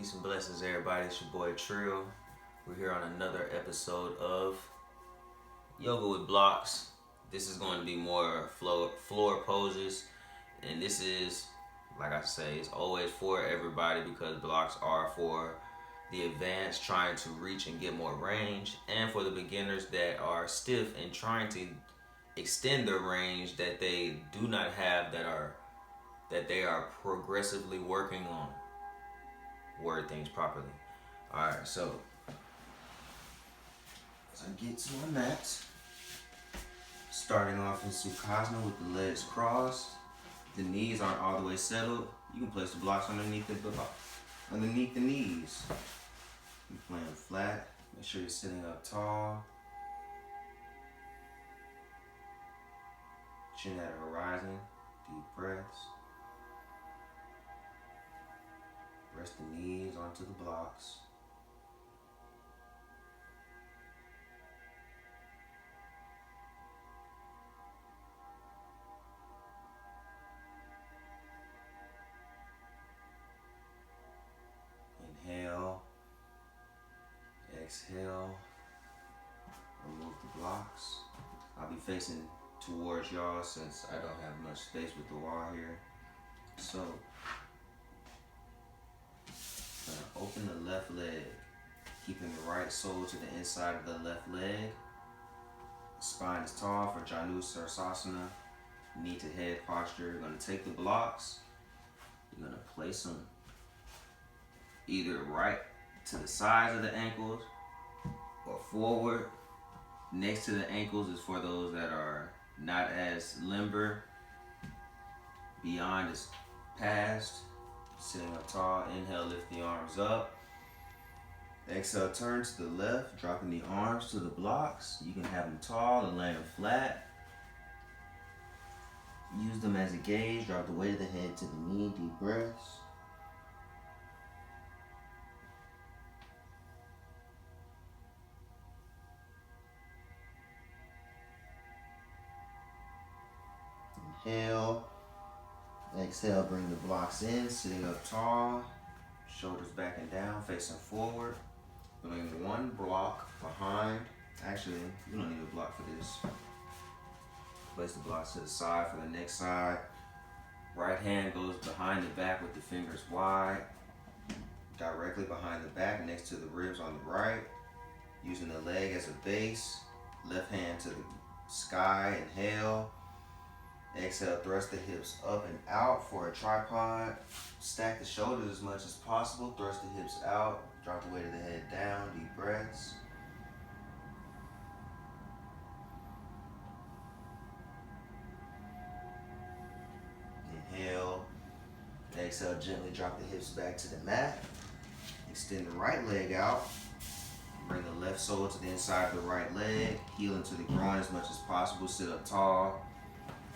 Peace and blessings, everybody. It's your boy Trill. We're here on another episode of Yoga with Blocks. This is going to be more floor poses, and this is, like I say, it's always for everybody because blocks are for the advanced trying to reach and get more range, and for the beginners that are stiff and trying to extend their range that they do not have, that they are progressively working on. Word things properly. Alright, so as I get to my mat, starting off in Sukhasana with the legs crossed, the knees aren't all the way settled. You can place the blocks underneath the knees. You're playing flat. Make sure you're sitting up tall. Chin at a horizon. Deep breaths. Rest the knees onto the blocks. Inhale. Exhale. Remove the blocks. I'll be facing towards y'all since I don't have much space with the wall here. So, open the left leg, keeping the right sole to the inside of the left leg. The spine is tall for Janu Sirsasana, knee to head posture. You're going to take the blocks, you're going to place them either right to the sides of the ankles or forward. Next to the ankles is for those that are not as limber. Beyond is past. Sitting up tall, inhale, lift the arms up. Exhale, turn to the left, dropping the arms to the blocks. You can have them tall and lay them flat. Use them as a gauge, drop the weight of the head to the knee, deep breaths. Inhale. Exhale, bring the blocks in, sitting up tall, shoulders back and down, facing forward. Putting one block behind. Actually, you don't need a block for this. Place the blocks to the side for the next side. Right hand goes behind the back with the fingers wide, directly behind the back next to the ribs on the right. Using the leg as a base. Left hand to the sky, inhale. Exhale, thrust the hips up and out for a tripod. Stack the shoulders as much as possible. Thrust the hips out. Drop the weight of the head down. Deep breaths. Inhale. Exhale, gently drop the hips back to the mat. Extend the right leg out. Bring the left sole to the inside of the right leg. Heel into the groin as much as possible. Sit up tall.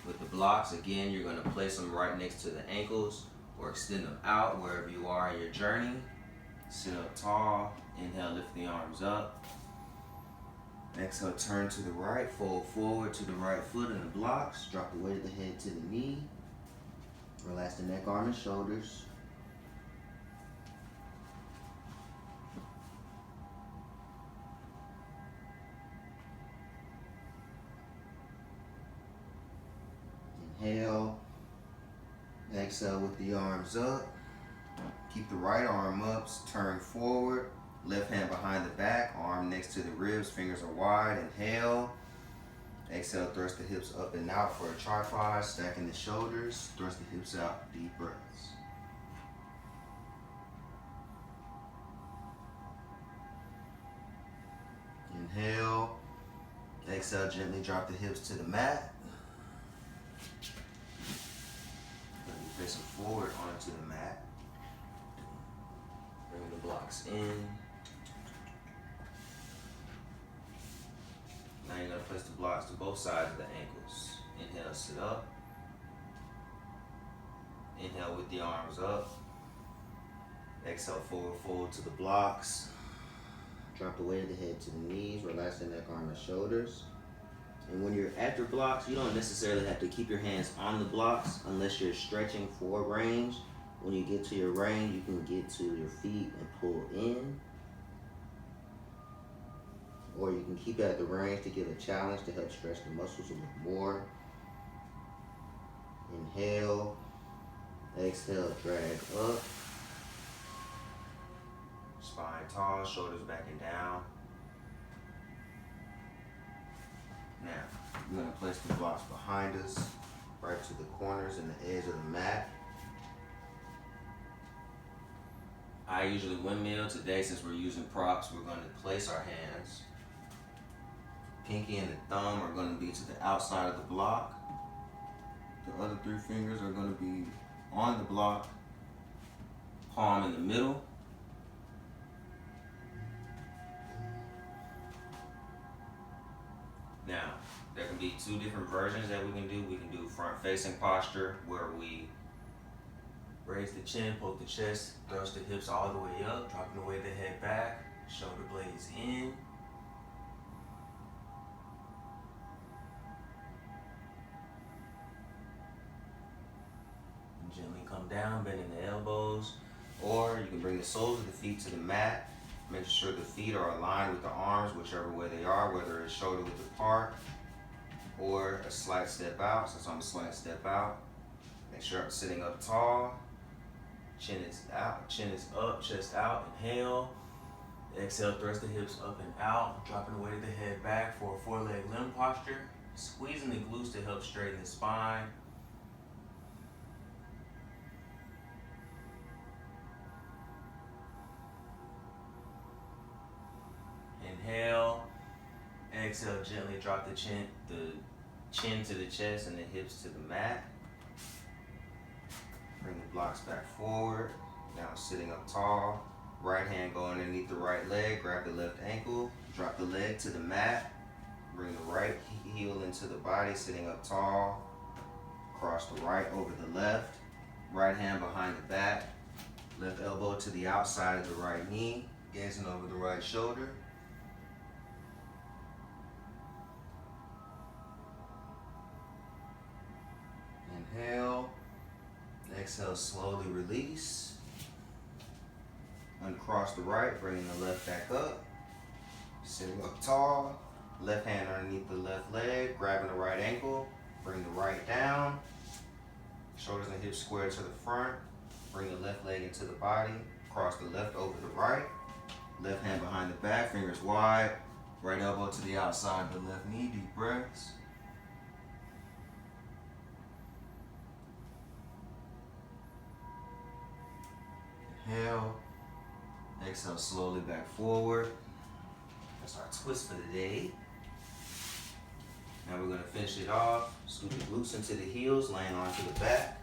With the blocks, again, you're going to place them right next to the ankles or extend them out wherever you are in your journey. Sit up tall. Inhale, lift the arms up. Exhale, turn to the right, fold forward to the right foot in the blocks. Drop the weight of the head to the knee. Relax the neck, arm, and shoulders. Inhale, exhale with the arms up. Keep the right arm up, turn forward. Left hand behind the back, arm next to the ribs, fingers are wide. Inhale, exhale, thrust the hips up and out for a tripod, stacking the shoulders, thrust the hips out, deep breaths. Inhale, exhale, gently drop the hips to the mat. Facing forward onto the mat. Bring the blocks in. Now you're going to place the blocks to both sides of the ankles. Inhale, sit up. Inhale with the arms up. Exhale, forward fold to the blocks. Drop the weight of the head to the knees. Relax the neck, arm, and shoulders. And when you're at your blocks, you don't necessarily have to keep your hands on the blocks unless you're stretching for range. When you get to your range, you can get to your feet and pull in. Or you can keep at the range to give a challenge to help stretch the muscles a little more. Inhale. Exhale, drag up. Spine tall, shoulders back and down. Now, we're going to place the blocks behind us, right to the corners and the edge of the mat. I usually windmill. Today, since we're using props, we're going to place our hands. Pinky and the thumb are going to be to the outside of the block. The other 3 fingers are going to be on the block, palm in the middle. Now, there can be 2 different versions that we can do. We can do front-facing posture, where we raise the chin, poke the chest, thrust the hips all the way up, dropping the weight of the head back, shoulder blades in. And gently come down, bending the elbows. Or you can bring the soles of the feet to the mat. Make sure the feet are aligned with the arms, whichever way they are, whether it's shoulder width apart or a slight step out. Since I'm a slight step out, make sure I'm sitting up tall. Chin is out, chin is up, chest out. Inhale. Exhale, thrust the hips up and out, dropping the weight of the head back for a 4-leg limb posture. Squeezing the glutes to help straighten the spine. Inhale. Exhale, gently drop the chin to the chest and the hips to the mat. Bring the blocks back forward. Now sitting up tall. Right hand go underneath the right leg. Grab the left ankle. Drop the leg to the mat. Bring the right heel into the body, sitting up tall. Cross the right over the left. Right hand behind the back. Left elbow to the outside of the right knee. Gazing over the right shoulder. Inhale. Exhale, slowly release. Uncross the right, bringing the left back up. Sitting up tall. Left hand underneath the left leg, grabbing the right ankle. Bring the right down. Shoulders and hips square to the front. Bring the left leg into the body. Cross the left over the right. Left hand behind the back, fingers wide. Right elbow to the outside of the left knee, deep breaths. Inhale. Exhale slowly back forward. That's our twist for the day. Now we're going to finish it off. Scoot the glutes into the heels, laying onto the back.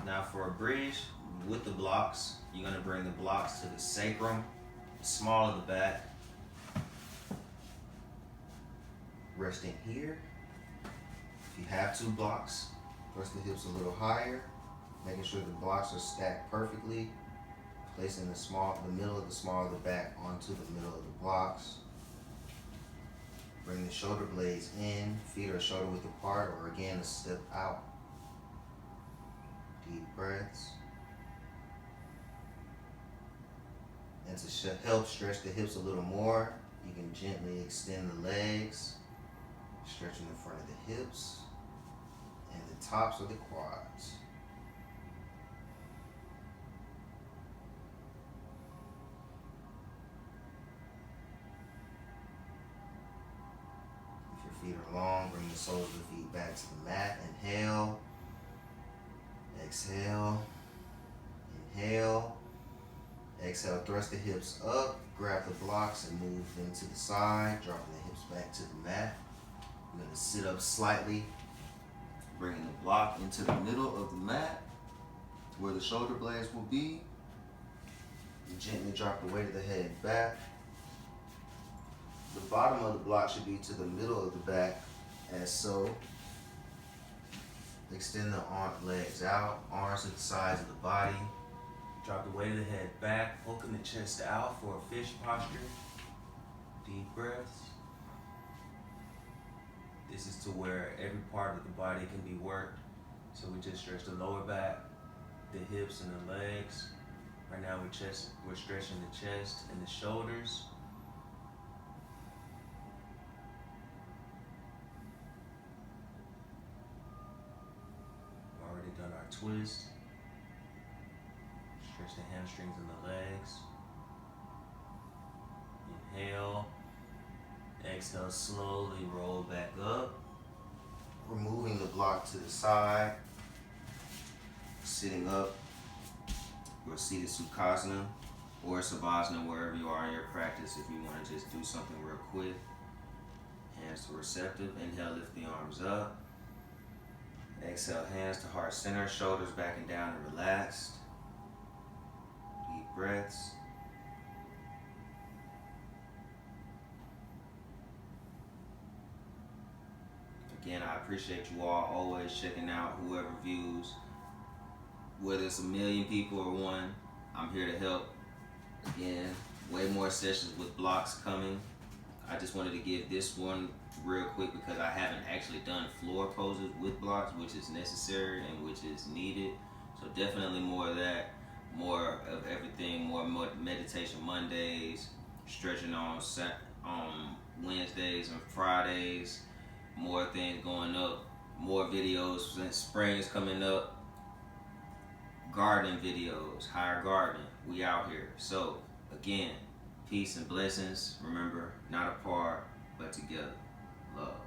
Now for a bridge with the blocks, you're going to bring the blocks to the sacrum, the small of the back. Resting here. If you have 2 blocks, thrust the hips a little higher, making sure the blocks are stacked perfectly. Placing the middle of the small of the back onto the middle of the blocks. Bring the shoulder blades in, feet are shoulder width apart, or again a step out. Deep breaths. And to help stretch the hips a little more, you can gently extend the legs, stretching the front of the hips and the tops of the quads. Feet are long, bring the soles of the feet back to the mat. Inhale, exhale, inhale, exhale, thrust the hips up, grab the blocks and move them to the side, dropping the hips back to the mat. I'm going to sit up slightly, bringing the block into the middle of the mat where the shoulder blades will be. And gently drop the weight of the head back. The bottom of the block should be to the middle of the back, as so. Extend the legs out, arms to the sides of the body. Drop the weight of the head back, poking the chest out for a fish posture. Deep breaths. This is to where every part of the body can be worked. So we just stretch the lower back, the hips and the legs. Right now we're stretching the chest and the shoulders. We've already done our twist. Stretch the hamstrings and the legs. Inhale. Exhale, slowly roll back up. Removing the block to the side. Sitting up. Or seated Sukhasana. Or Savasana, wherever you are in your practice. If you want to just do something real quick. Hands to receptive. Inhale, lift the arms up. Exhale, hands to heart center. Shoulders back and down and relaxed. Deep breaths. Again, I appreciate you all always checking out, whoever views. Whether it's 1 million people or one, I'm here to help. Again, way more sessions with blocks coming. I just wanted to give this one real quick because I haven't actually done floor poses with blocks, which is necessary and which is needed. So definitely more of that, more of everything, more meditation Mondays, stretching on Wednesdays and Fridays. More things going up, more videos. Spring is coming up. Gardening videos, Hyyer gardening. We out here. So again, peace and blessings. Remember, not apart, but together. Love.